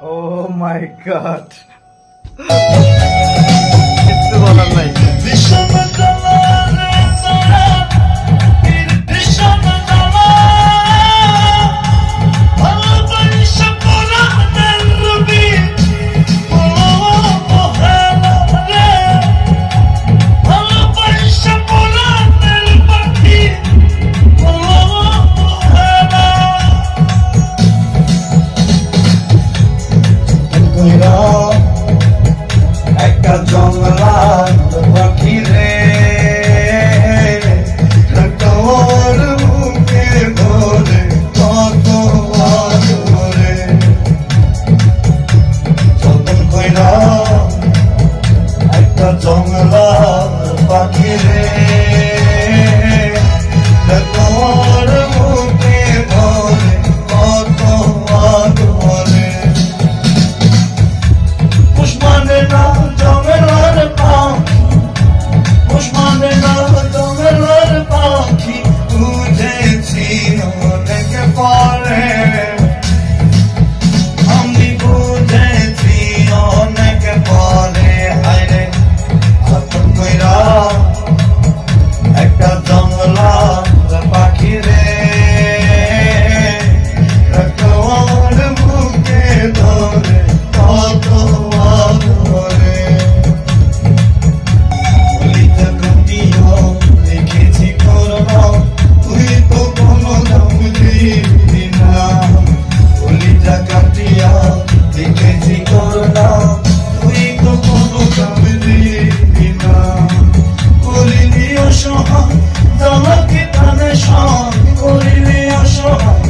Oh my God. কিচ্ছু বলার নাই। একটা জঙ্গলার পাখি রে তোর মুখে ধরে কত ধরে যতন কইরা একটা জঙ্গলার পাখি রে তোর মুখে ধরে কত ধরে পুষ্পানে না জঙ্গলার পাখি বুঝেছি অনেক পরে আমি বুঝেছি অনেক পরে হায়রে আপন কইরা একটা জঙ্গলার পাখি রে তোর মুখে ধরে কত ধরে বলিতে কটিও দেখেছি করোনা তুই তো কোনো দাম দিবি না বলিটা কাটিয়া দেখেছি করোনা তুই তো কোনো দাম দিবি না করিলি অসহায় দামাকে টানে সয় করিলি অসহায়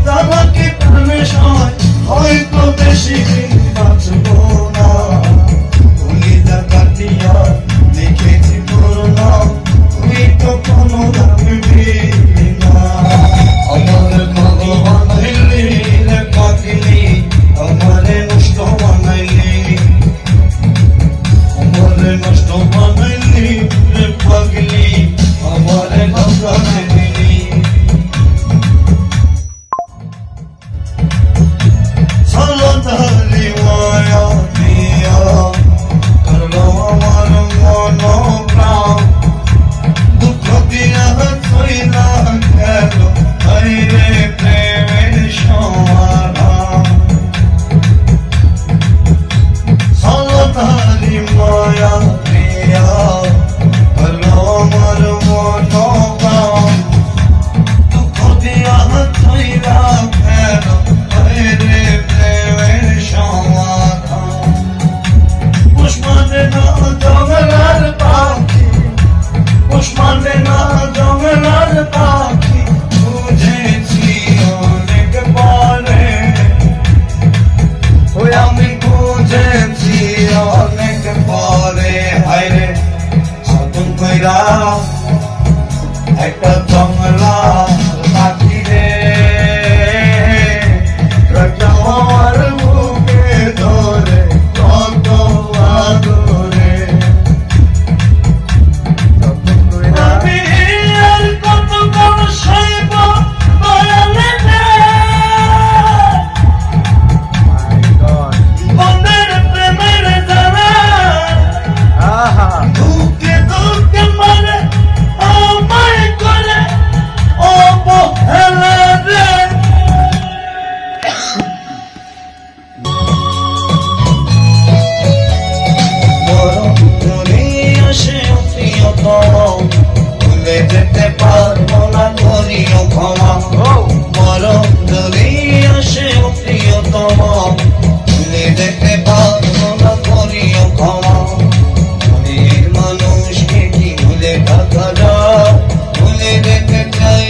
দামাকে টানে সয় হয়তো বেশি দিন বাঁচব না বলিটা কাটিয়া দেখেছি করোনা তুই তো কোনো দাম দিবি না আমার ভগবান হইলি রে পাগলি আমারে নষ্ট বানাইলি আমারে নষ্ট বানাইলি রে পাগলি আমারে ধোকা দিলি চলতালি মায়া দিয়া করলো আমার মন প্রাণ দুঃখ দিয়া চইলা গেল হায়রে প্রেমের সমাধান চলতালি মায়া দিয়া করলো আমার মন প্রাণ দুঃখ দিয়া চইলা গেল হায়রে প্রেমের সমাধান পুষ্পানে না জঙ্গলার পাখি পুষ্পানে না জঙ্গলার পাখি বুঝেছি অনেক পরে আমি বুঝেছি অনেক পরে হায়রে যতন কইরা একটা জঙ্গলার পাখি রে আমার মুখে ধরে কত আদরে আমি আর কত কম সইব দয়ালে বন্ধের প্রেমের জানা দুঃখে দুঃখে মারে আমায় করে অবহেলা রে ভুলে যেতে পারবো না করিও ক্ষমা মরম যদি আসে প্রিয়তম ভুলে যেতে পারবো না করিও ক্ষমা মনের মানুষকে কি ভুলে থাকা যায় ভুলে যেতে চাই